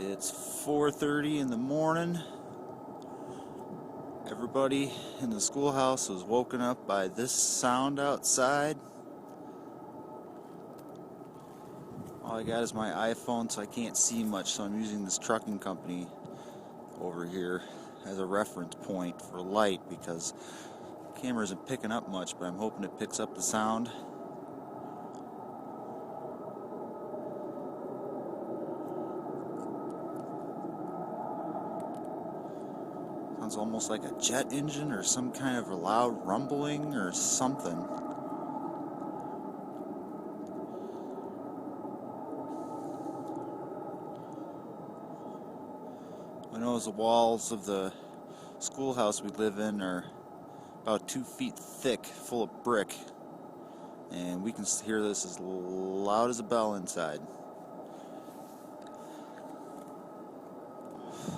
It's 4:30 in the morning. Everybody in the schoolhouse was woken up by this sound outside. All I got is my iPhone, so I can't see much, so I'm using this trucking company over here as a reference point for light because the camera isn't picking up much, but I'm hoping it picks up the sound. Sounds almost like a jet engine or some kind of a loud rumbling or something. I know the walls of the schoolhouse we live in are about 2 feet thick, full of brick, and we can hear this as loud as a bell inside.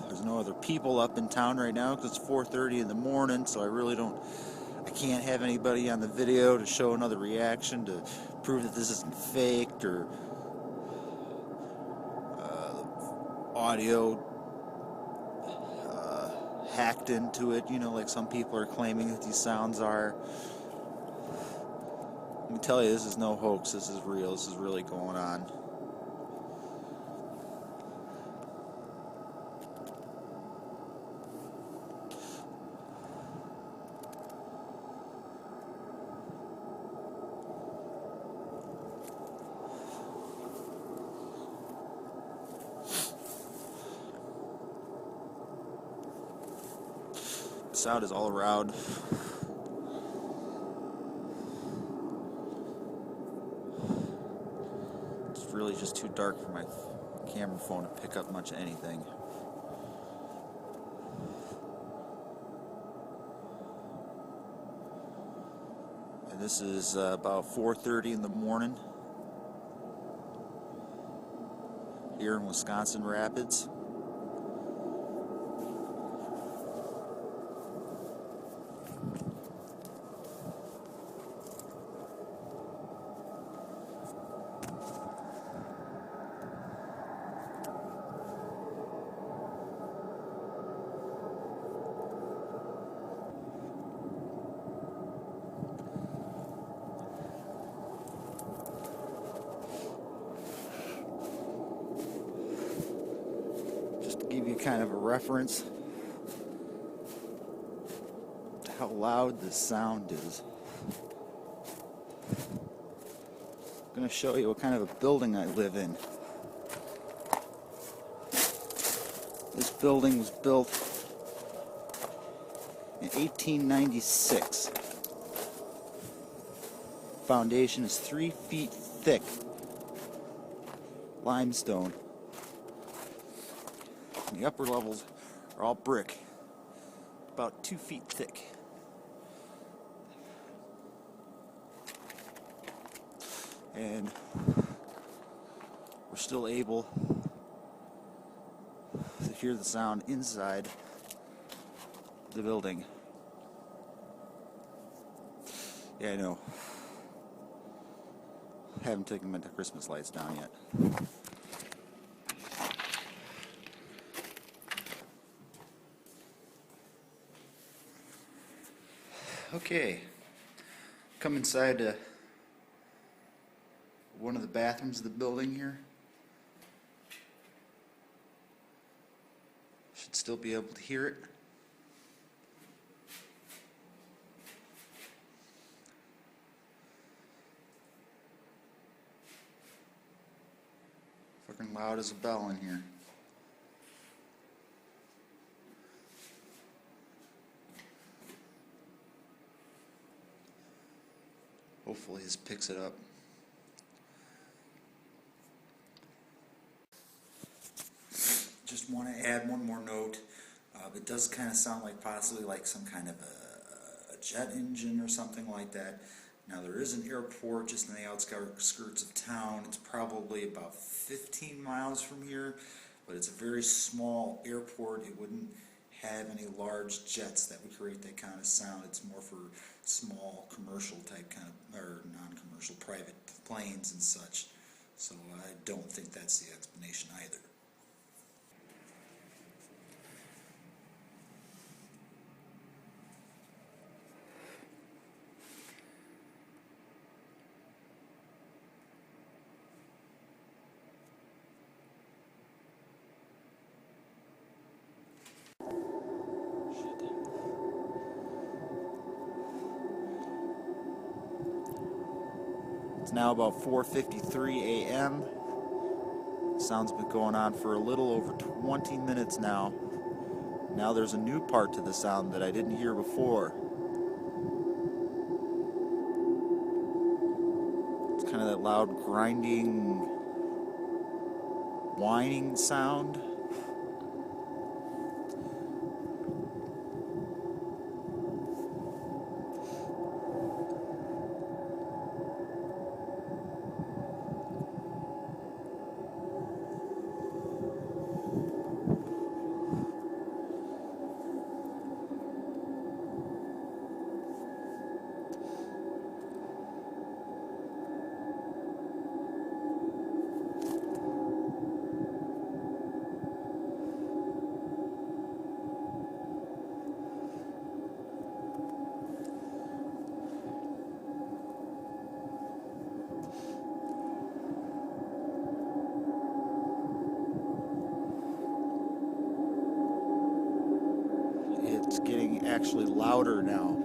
There's no other people up in town right now because it's 4:30 in the morning, so I can't have anybody on the video to show another reaction to prove that this isn't faked or audio hacked into it, like some people are claiming that these sounds are. Let me tell you, this is no hoax. This is real. This is really going on. The sound is all around. It's really just too dark for my camera phone to pick up much of anything. And this is about 4:30 in the morning here in Wisconsin Rapids. Give you kind of a reference to how loud this sound is. I'm going to show you what kind of a building I live in. This building was built in 1896. Foundation is 3 feet thick. Limestone. The upper levels are all brick, about 2 feet thick. And we're still able to hear the sound inside the building. Yeah, I know. I haven't taken my Christmas lights down yet. Okay, come inside one of the bathrooms of the building here. Should still be able to hear it. Fucking loud as a bell in here. Hopefully this picks it up. Just want to add one more note. It does kind of sound like possibly like some kind of a jet engine or something like that. Now there is an airport just in the outskirts of town. It's probably about 15 miles from here, but it's a very small airport. It wouldn't have any large jets that would create that kind of sound. It's more for small commercial type kind of, or non-commercial private planes and such. So I don't think that's the explanation either. It's now about 4:53 a.m. Sound's been going on for a little over 20 minutes now. Now there's a new part to the sound that I didn't hear before. It's kind of that loud grinding, whining sound. It's getting actually louder now.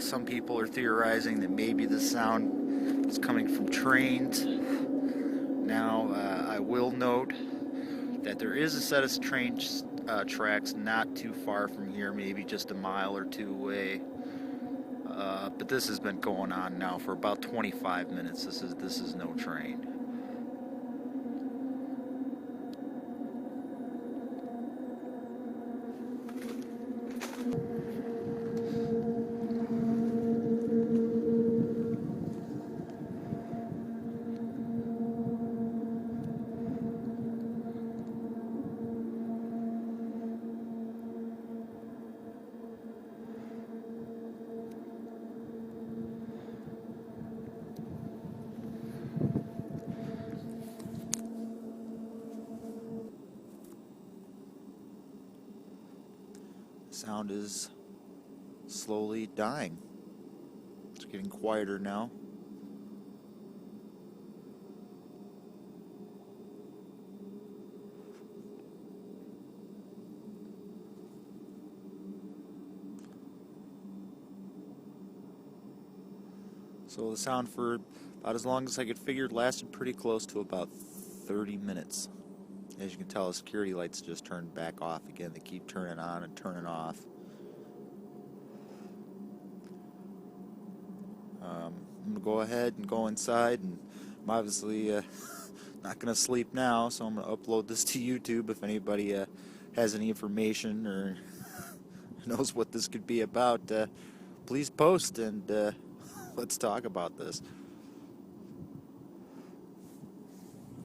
Some people are theorizing that maybe the sound is coming from trains. Now, I will note that there is a set of train tracks not too far from here, maybe just a mile or two away. But this has been going on now for about 25 minutes. This is no train. Sound is slowly dying. It's getting quieter now. So the sound for about as long as I could figure lasted pretty close to about 30 minutes. As you can tell, the security lights just turned back off again. They keep turning on and turning off. I'm going to go ahead and go inside, and I'm obviously not going to sleep now, so I'm going to upload this to YouTube. If anybody has any information or knows what this could be about, please post, and let's talk about this.